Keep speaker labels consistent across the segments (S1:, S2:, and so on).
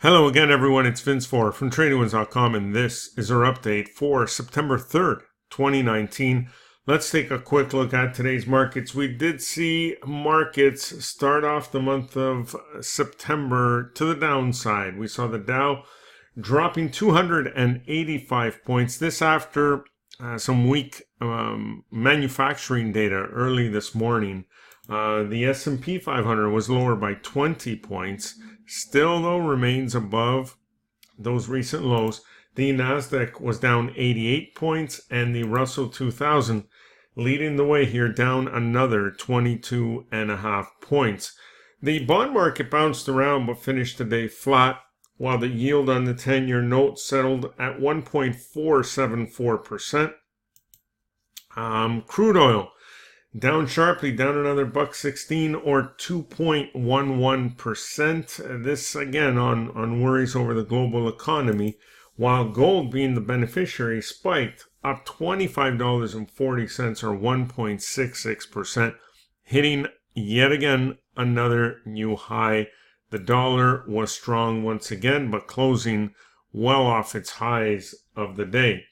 S1: Hello again, everyone. It's Vince Four from TradingWinds.com, and this is our update for September 3rd, 2019. Let's take a quick look at today's markets. We did see markets start off the month of September to the downside. We saw the Dow dropping 285 points. This after some weak manufacturing data early this morning. The S&P 500 was lower by 20 points. Still, though, remains above those recent lows. The NASDAQ was down 88 points, and the Russell 2000 leading the way here, down another 22.5 points. The bond market bounced around but finished the day flat, while the yield on the 10-year note settled at 1.474%. Crude oil down sharply, down another $1.16 or 2.11%. This again on worries over the global economy, while gold, being the beneficiary, spiked up $25.40 or 1.66%, hitting yet again another new high. The dollar was strong once again, but closing well off its highs of the day.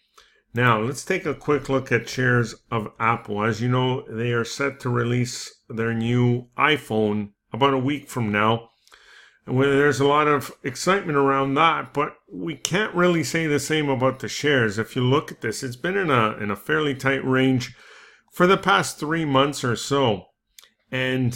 S1: Now, let's take a quick look at shares of Apple. As you know, they are set to release their new iPhone about a week from now. And there's a lot of excitement around that, but we can't really say the same about the shares. If you look at this, it's been in a fairly tight range for the past 3 months or so. And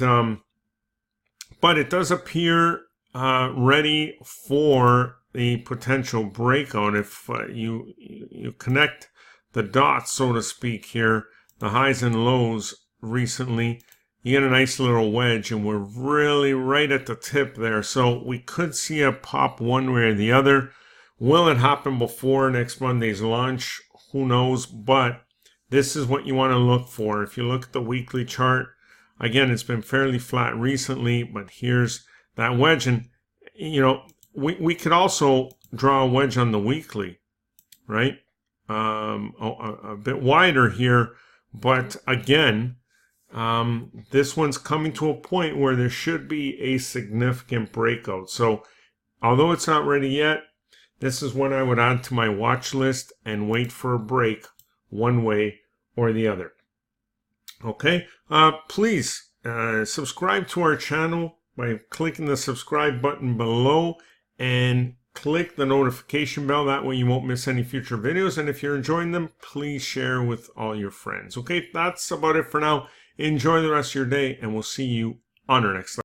S1: but it does appear ready for the potential breakout. If you connect the dots, so to speak, here, the highs and lows recently, you get a nice little wedge, and we're really right at the tip there. So we could see a pop one way or the other. Will it happen before next Monday's launch? Who knows? But this is what you want to look for. If you look at the weekly chart, again, it's been fairly flat recently, but here's that wedge. And, you know, we could also draw a wedge on the weekly, right? A bit wider here, but again, this one's coming to a point where there should be a significant breakout. So although it's not ready yet, this is what I would add to my watch list and wait for a break one way or the other. Okay, please subscribe to our channel by clicking the subscribe button below and click the notification bell. That way you won't miss any future videos. And if you're enjoying them, please share with all your friends. Okay, that's about it for now. Enjoy the rest of your day, and we'll see you on our next lesson.